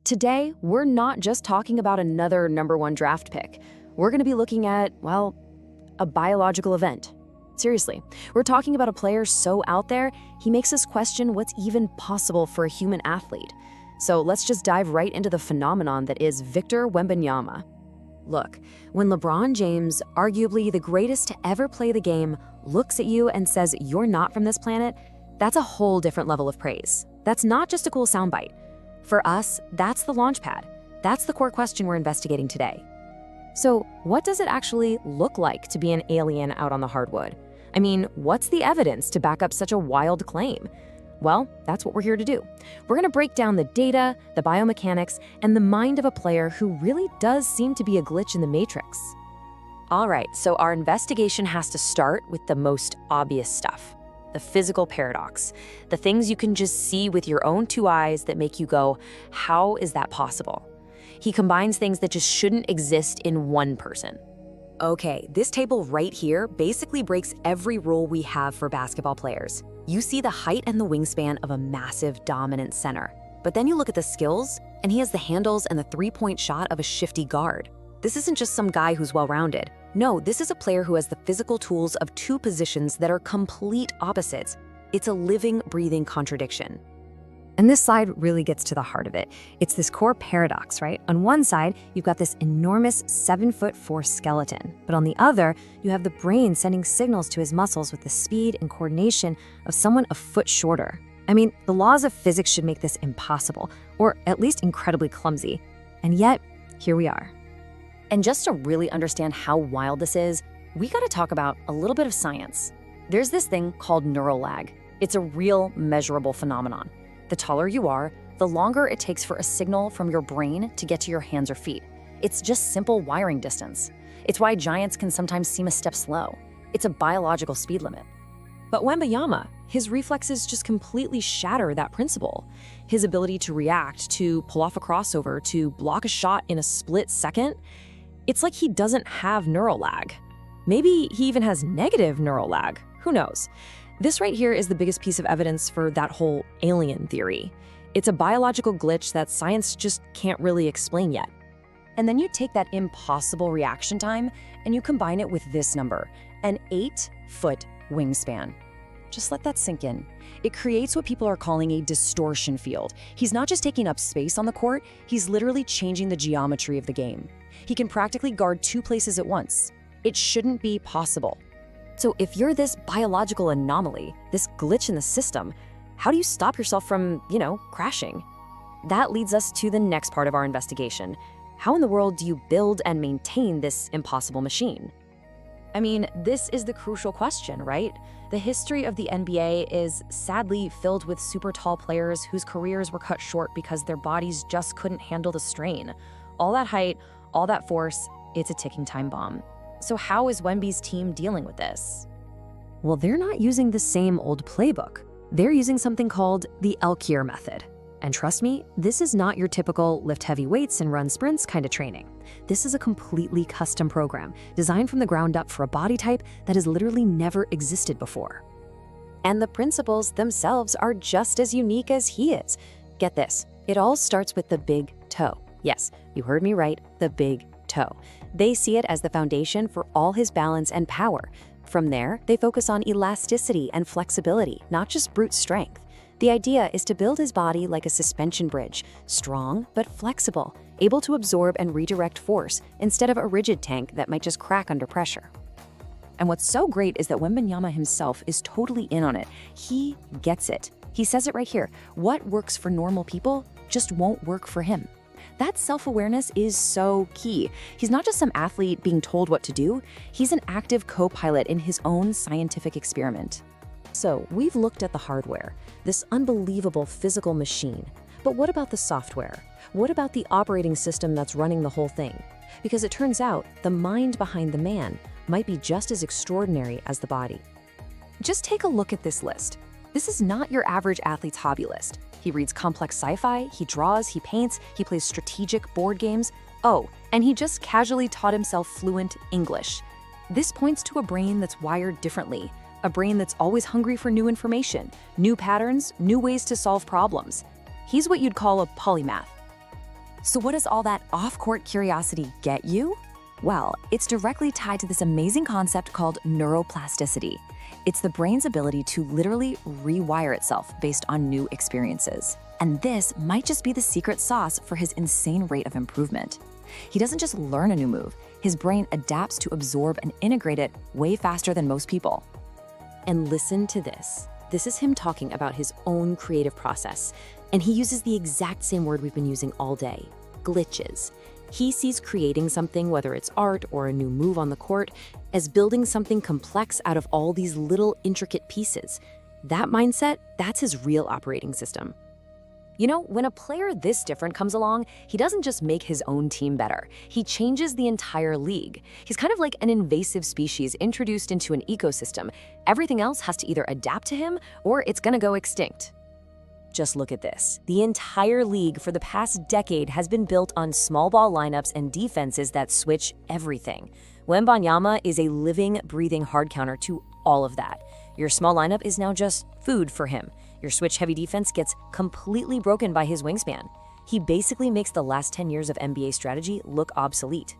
Today, we're not just talking about another #1 draft pick. We're going to be looking at, well, a biological event. Seriously, we're talking about a player so out there, he makes us question what's even possible for a human athlete. So let's just dive right into the phenomenon that is Victor Wembanyama. Look, when LeBron James, arguably the greatest to ever play the game, looks at you and says you're not from this planet, that's a whole different level of praise. That's not just a cool soundbite. For us, that's the launch pad. That's the core question we're investigating today. So, what does it actually look like to be an alien out on the hardwood? I mean, what's the evidence to back up such a wild claim? Well, that's what we're here to do. We're going to break down the data, the biomechanics, and the mind of a player who really does seem to be a glitch in the matrix. All right, so our investigation has to start with the most obvious stuff. The physical paradox. The things you can just see with your own two eyes that make you go, how is that possible? He combines things that just shouldn't exist in one person. Okay, this table right here basically breaks every rule we have for basketball players. You see the height and the wingspan of a massive, dominant center. But then you look at the skills, and he has the handles and the three-point shot of a shifty guard. This isn't just some guy who's well-rounded. No, this is a player who has the physical tools of two positions that are complete opposites. It's a living, breathing contradiction. And this slide really gets to the heart of it. It's this core paradox, right? On one side, you've got this enormous 7'4" skeleton, but on the other, you have the brain sending signals to his muscles with the speed and coordination of someone a foot shorter. I mean, the laws of physics should make this impossible, or at least incredibly clumsy. And yet, here we are. And just to really understand how wild this is, we gotta talk about a little bit of science. There's this thing called neural lag. It's a real measurable phenomenon. The taller you are, the longer it takes for a signal from your brain to get to your hands or feet. It's just simple wiring distance. It's why giants can sometimes seem a step slow. It's a biological speed limit. But Wembanyama, his reflexes just completely shatter that principle. His ability to react, to pull off a crossover, to block a shot in a split second, it's like he doesn't have neural lag. Maybe he even has negative neural lag. Who knows? This right here is the biggest piece of evidence for that whole alien theory. It's a biological glitch that science just can't really explain yet. And then you take that impossible reaction time and you combine it with this number, an 8-foot wingspan. Just let that sink in. It creates what people are calling a distortion field. He's not just taking up space on the court, he's literally changing the geometry of the game. He can practically guard two places at once. It shouldn't be possible. So if you're this biological anomaly, this glitch in the system, how do you stop yourself from, crashing? That leads us to the next part of our investigation. How in the world do you build and maintain this impossible machine? I mean, this is the crucial question, right? The history of the NBA is sadly filled with super tall players whose careers were cut short because their bodies just couldn't handle the strain. All that height, all that force, it's a ticking time bomb. So how is Wemby's team dealing with this? Well, they're not using the same old playbook. They're using something called the Alquier Method. And trust me, this is not your typical lift heavy weights and run sprints kind of training. This is a completely custom program designed from the ground up for a body type that has literally never existed before. And the principles themselves are just as unique as he is. Get this, it all starts with the big toe. Yes, you heard me right, the big toe. They see it as the foundation for all his balance and power. From there, they focus on elasticity and flexibility, not just brute strength. The idea is to build his body like a suspension bridge, strong but flexible, able to absorb and redirect force instead of a rigid tank that might just crack under pressure. And what's so great is that Wembanyama himself is totally in on it. He gets it. He says it right here. What works for normal people just won't work for him. That self-awareness is so key. He's not just some athlete being told what to do, he's an active co-pilot in his own scientific experiment. So we've looked at the hardware, this unbelievable physical machine. But what about the software? What about the operating system that's running the whole thing? Because it turns out the mind behind the man might be just as extraordinary as the body. Just take a look at this list. This is not your average athlete's hobby list. He reads complex sci-fi, he draws, he paints, he plays strategic board games. Oh, and he just casually taught himself fluent English. This points to a brain that's wired differently, a brain that's always hungry for new information, new patterns, new ways to solve problems. He's what you'd call a polymath. So what does all that off-court curiosity get you? Well, it's directly tied to this amazing concept called neuroplasticity. It's the brain's ability to literally rewire itself based on new experiences. And this might just be the secret sauce for his insane rate of improvement. He doesn't just learn a new move, his brain adapts to absorb and integrate it way faster than most people. And listen to this. This is him talking about his own creative process. And he uses the exact same word we've been using all day, glitches. He sees creating something, whether it's art or a new move on the court, as building something complex out of all these little intricate pieces. That mindset, that's his real operating system. You know, when a player this different comes along, he doesn't just make his own team better. He changes the entire league. He's kind of like an invasive species introduced into an ecosystem. Everything else has to either adapt to him or it's gonna go extinct. Just look at this. The entire league for the past decade has been built on small ball lineups and defenses that switch everything. Wembanyama is a living, breathing hard counter to all of that. Your small lineup is now just food for him. Your switch-heavy defense gets completely broken by his wingspan. He basically makes the last 10 years of NBA strategy look obsolete.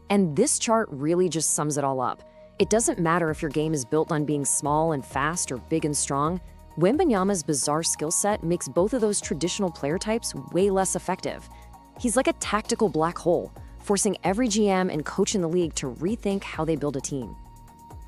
And this chart really just sums it all up. It doesn't matter if your game is built on being small and fast or big and strong. Wembanyama's bizarre skill set makes both of those traditional player types way less effective. He's like a tactical black hole, forcing every GM and coach in the league to rethink how they build a team.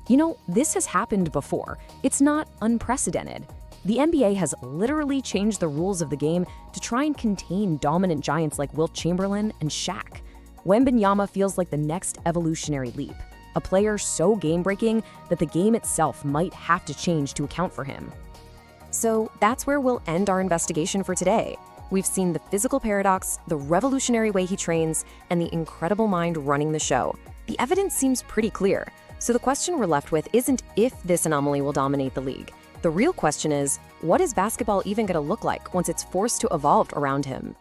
You know, this has happened before. It's not unprecedented. The NBA has literally changed the rules of the game to try and contain dominant giants like Wilt Chamberlain and Shaq. Wembanyama feels like the next evolutionary leap, a player so game-breaking that the game itself might have to change to account for him. So that's where we'll end our investigation for today. We've seen the physical paradox, the revolutionary way he trains, and the incredible mind running the show. The evidence seems pretty clear. So the question we're left with isn't if this anomaly will dominate the league. The real question is, what is basketball even going to look like once it's forced to evolve around him?